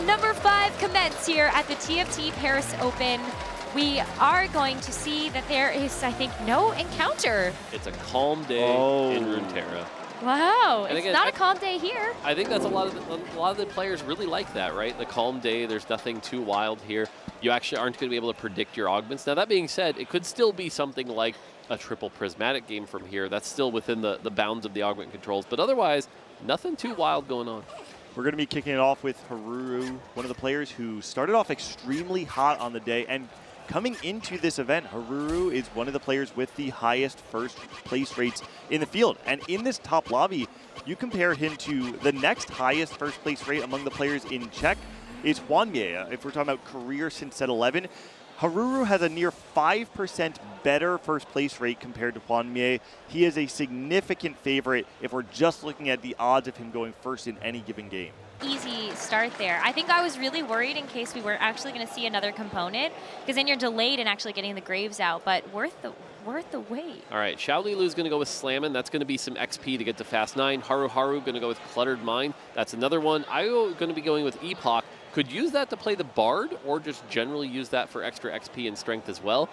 number 5 commence here at the TFT Paris Open. We are going to see that there is, I think, no encounter. It's a calm day in Runeterra. Wow, And it's again, not a calm day here. I think that's a lot of the players really like that, right? The calm day, there's nothing too wild here. You actually aren't going to be able to predict your augments. Now, that being said, it could still be something like a triple prismatic game from here. That's still within the bounds of the augment controls. But otherwise, nothing too wild going on. We're going to be kicking it off with Haruru, one of the players who started off extremely hot on the day. And coming into this event, Haruru is one of the players with the highest first place rates in the field. And in this top lobby, you compare him to the next highest first place rate among the players in Czech is Hwanmye. If we're talking about career since set 11, Haruru has a near 5% better first place rate compared to Hwanmye. He is a significant favorite if we're just looking at the odds of him going first in any given game. Easy start there. I think I was really worried in case we weren't actually going to see another component, because then you're delayed in actually getting the graves out, but worth the wait. All right, Xiaolilu's going to go with Slammin'. That's going to be some XP to get to Fast 9. Haru going to go with Cluttered Mind. That's another one. I'm going to be going with Epoch. Could use that to play the Bard, or just generally use that for extra XP and strength as well.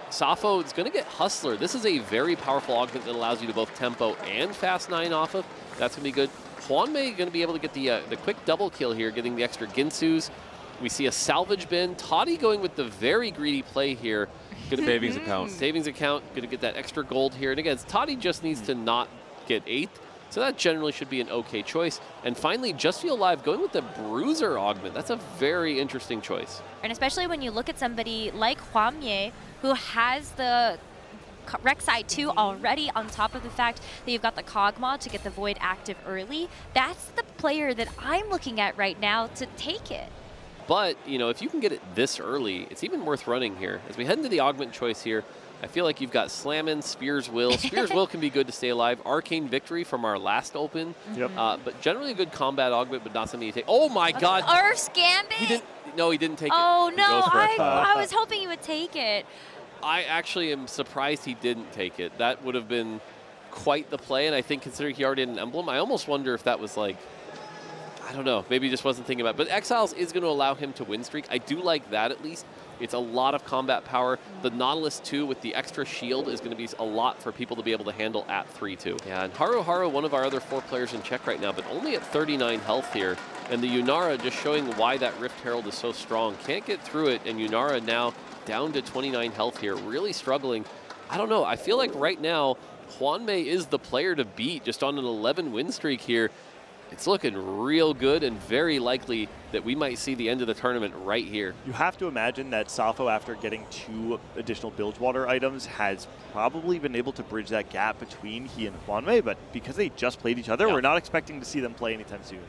Safo is going to get Hustler. This is a very powerful augment that allows you to both tempo and Fast 9 off of. That's going to be good. Hwanmye going to be able to get the quick double kill here, getting the extra Ginsus. We see a salvage bin. Toddy going with the very greedy play here. Savings account. Savings account, going to get that extra gold here. And again, Toddy just needs to not get 8th. So that generally should be an okay choice. And finally, Just Feel Alive going with the Bruiser augment. That's a very interesting choice. And especially when you look at somebody like Hwanmye, who has the Rek'Sai 2 already, on top of the fact that you've got the Cog mod to get the Void active early. That's the player that I'm looking at right now to take it. But, you know, if you can get it this early, it's even worth running here. As we head into the augment choice here, I feel like you've got Slammin', Spear's Will. Spear's Will can be good to stay alive. Arcane Victory from our last open. Yep. But generally a good combat augment, but not something you take. Oh my God! Earth's Gambit? He didn't take it. Oh no, I was hoping you would take it. I actually am surprised he didn't take it. That would have been quite the play, and I think considering he already had an emblem, I almost wonder if that was like, I don't know, maybe he just wasn't thinking about it. But Exiles is going to allow him to win streak. I do like that at least. It's a lot of combat power. The Nautilus 2 with the extra shield is going to be a lot for people to be able to handle at 3-2. Yeah, and Haru, one of our other 4 players in Czech right now, but only at 39 health here. And the Yunara just showing why that Rift Herald is so strong. Can't get through it, and Yunara now down to 29 health here, really struggling. I don't know, I feel like right now, Hwanmye is the player to beat just on an 11 win streak here. It's looking real good, and very likely that we might see the end of the tournament right here. You have to imagine that Safo, after getting 2 additional Bilgewater items, has probably been able to bridge that gap between he and Hwanmye, but because they just played each other, we're not expecting to see them play anytime soon.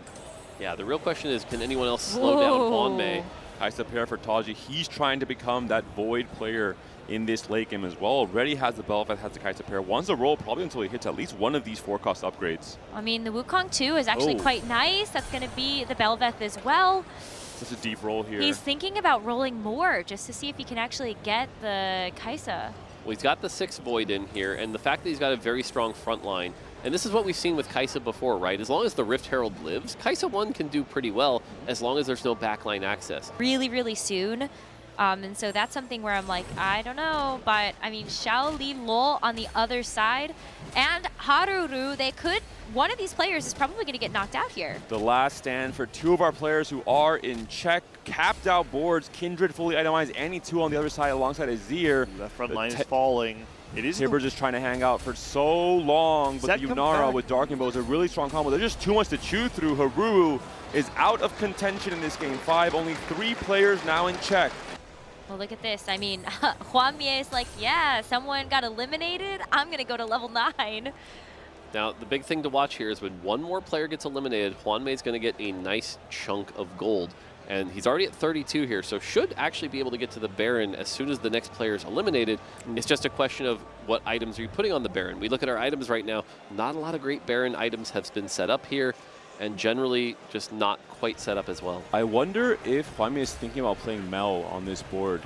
Yeah, the real question is, can anyone else slow down Hwanmye? Kaisa pair for Taji. He's trying to become that Void player in this late game as well. Already has the Bel'Veth, has the Kaisa pair. Wants to roll probably until he hits at least one of these 4-cost upgrades. I mean, the Wukong 2 is actually quite nice. That's going to be the Bel'Veth as well. Such a deep roll here. He's thinking about rolling more just to see if he can actually get the Kaisa. Well, he's got the 6 Void in here, and the fact that he's got a very strong front line, and this is what we've seen with Kaisa before, right? As long as the Rift Herald lives, Kaisa 1 can do pretty well as long as there's no backline access. Really, really soon. And so that's something where I'm like, I don't know, but I mean, Xiaolilu on the other side and Haruru, one of these players is probably going to get knocked out here. The last stand for 2 of our players who are in Czech. Capped out boards, Kindred fully itemized, Annie 2 on the other side alongside Azir. That front line is falling. It is Tibbers just trying to hang out for so long, but the Yunara with Dark Bow is a really strong combo. There's just too much to chew through. Haruru is out of contention in this game 5. Only 3 players now in Czech. Well, look at this. I mean, Hwanmye is like, yeah, someone got eliminated. I'm going to go to level 9. Now, the big thing to watch here is when one more player gets eliminated, Hwanmye is going to get a nice chunk of gold. And he's already at 32 here, so should actually be able to get to the Baron as soon as the next player is eliminated. It's just a question of what items are you putting on the Baron. We look at our items right now. Not a lot of great Baron items have been set up here, and generally just not quite set up as well. I wonder if Hwamie is thinking about playing Mel on this board.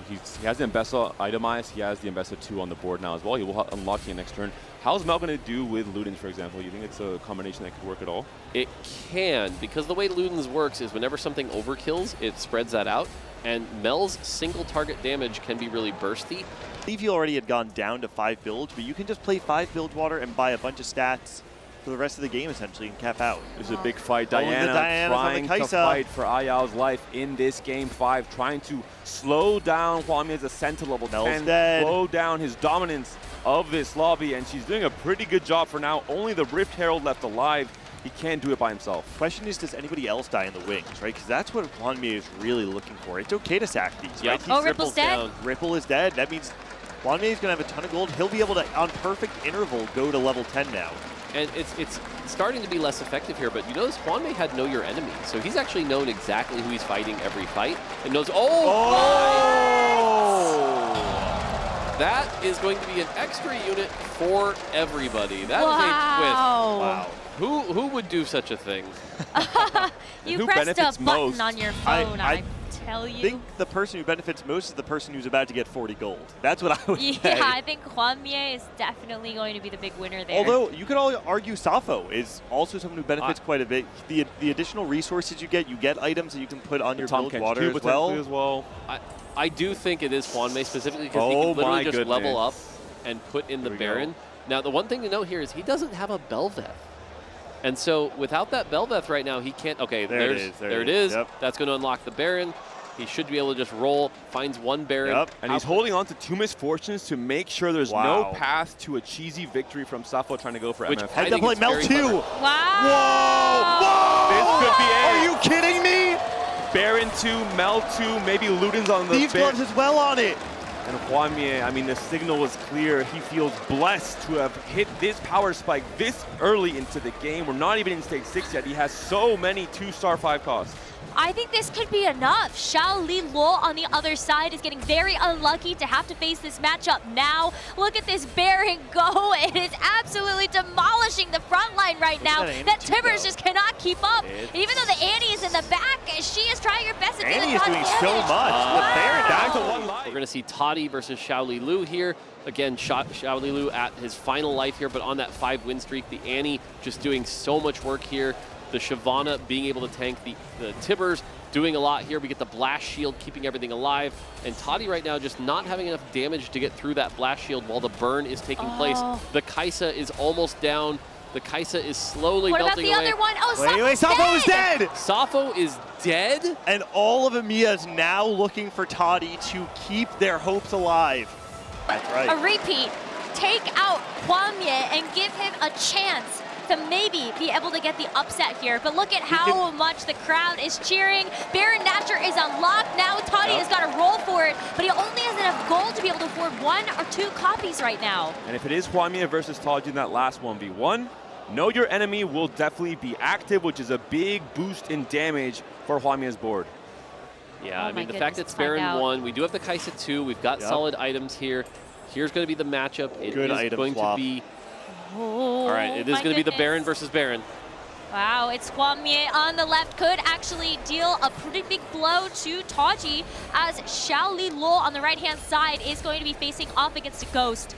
He has the Embessa itemized. He has the Embessa 2 on the board now as well. He will unlock it next turn. How's Mel going to do with Ludens, for example? You think it's a combination that could work at all? It can, because the way Ludens works is whenever something overkills, it spreads that out. And Mel's single target damage can be really bursty. I believe you already had gone down to 5 builds, but you can just play 5 build water and buy a bunch of stats for the rest of the game, essentially, and cap out. This is a big fight. Diana's trying to fight for Ayao's life in this game 5, trying to slow down Hwamie as a Sentinel level 10, slow down his dominance of this lobby, and she's doing a pretty good job for now. Only the Rift Herald left alive. He can't do it by himself. Question is, does anybody else die in the wings, right? Because that's what Hwamie is really looking for. It's okay to sack these, right? Oh, Ripple's dead. Ripple is dead. That means Hwamie is going to have a ton of gold. He'll be able to, on perfect interval, go to level 10 now. And it's starting to be less effective here, but you notice Hwamie had Know Your Enemy, so he's actually known exactly who he's fighting every fight, and knows, that is going to be an extra unit for everybody. That is a twist. Wow. Who would do such a thing? You who pressed a benefits button most? on your phone, I tell you. I think the person who benefits most is the person who's about to get 40 gold. That's what I would say. Yeah, I think Hwamie is definitely going to be the big winner there. Although, you could all argue Safo is also someone who benefits quite a bit. The additional resources you get items that you can put on your build water as well. I do think it is Hwamie specifically because he can literally just level up and put in the Baron. Now, the one thing to note here is he doesn't have a Belveth. And so without that Belveth right now, he can't. Okay, there it is. Yep. That's going to unlock the Baron. He should be able to just roll, finds one Baron. Yep. And he's holding on to 2 misfortunes to make sure there's no path to a cheesy victory from Safo trying to go for MF. Had to play Mel 2. Wow. Whoa! This could be it. Are you kidding me? Baron 2, Mel 2, maybe Ludens on the These gloves as well on it. And Hwamie, I mean, the signal was clear. He feels blessed to have hit this power spike this early into the game. We're not even in stage 6 yet. He has so many 2-star 5 costs. I think this could be enough. Xiao Li Luo on the other side is getting very unlucky to have to face this matchup now. Look at this Baron go. It is absolutely demolishing the front line right now. That Tibbers just cannot keep up. Even though the Annie is in the back, she is trying her best to do the Annie is doing so much. Wow. Baron down to 1 life. We're going to see Toddy versus Xiao Li Lu here. Again, Xiao Li Lu at his final life here, but on that 5-win streak. The Annie just doing so much work here. The Shyvana being able to tank the Tibbers, doing a lot here. We get the Blast Shield, keeping everything alive. And Toddy right now just not having enough damage to get through that Blast Shield while the burn is taking place. The Kaisa is almost down. The Kaisa is slowly melting away. What about the other one? Oh, Wait, Safo is dead! Safo is dead? And all of EMEA is now looking for Toddy to keep their hopes alive. That's right. A repeat. Take out Hwamie and give him a chance to maybe be able to get the upset here. But look at how much the crowd is cheering. Baron Nasher is unlocked. Now Toddy has got to roll for it, but he only has enough gold to be able to afford 1 or 2 copies right now. And if it is Hwamie versus Toddy in that last 1v1, Know Your Enemy will definitely be active, which is a big boost in damage for Hwamie's board. Yeah, Oh I mean, my the fact that goodness, it's Baron find out. 1, we do have the Kaisa 2, we've got solid items here. Here's going to be the matchup. It Good is item going swap. to be... Oh, all right, it is going to be the Baron versus Baron. Wow, it's Hwamie on the left. Could actually deal a pretty big blow to Toddy, as Xiao Li Luo on the right-hand side is going to be facing off against a Ghost.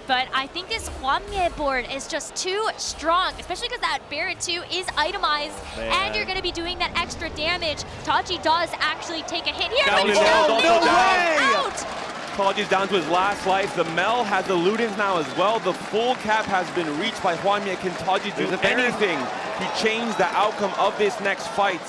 But I think this Hwamie board is just too strong, especially because that Baron 2 is itemized, and you're going to be doing that extra damage. Toddy does actually take a hit here, but no way! out! Toddy's down to his last life. The Mel has the Ludens now as well. The full cap has been reached by Hwamie. Can Toddy do anything? He changed the outcome of this next fight.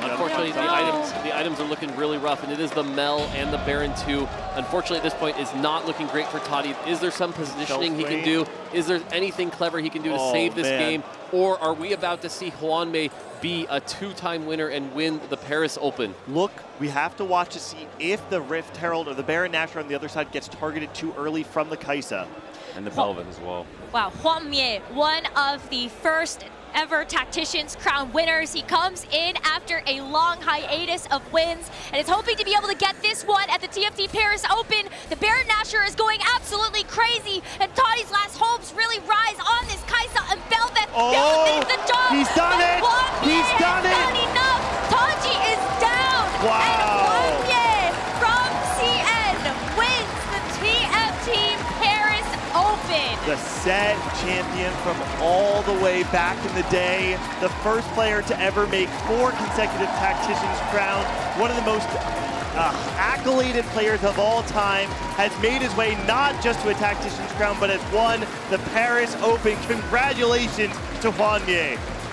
Unfortunately, the items are looking really rough, and it is the Mel and the Baron 2. Unfortunately, at this point, is not looking great for Toddy. Is there some positioning he can do? Is there anything clever he can do to save this game? Or are we about to see Hwamie be a 2-time winner and win the Paris Open? Look, we have to watch to see if the Rift Herald or the Baron Nasher on the other side gets targeted too early from the Kaisa. And the Belveth as well. Wow, Hwamie, one of the first ever Tactician's Crown winners. He comes in after a long hiatus of wins and is hoping to be able to get this one at the TFT Paris Open. The Baron Nasher is going absolutely crazy, and Toddy's last hopes really rise on this Kaisa and Velvet. Oh, the job, he's done it! He's done it! Not enough. Taji is down. Wow. And Wanye from CN wins the TFT Paris Open. The set champion from all the way back in the day. The first player to ever make 4 consecutive Tactician's Crown. One of the most accoladed players of all time, has made his way not just to a Tactician's Crown, but has won the Paris Open. Congratulations to Wanye.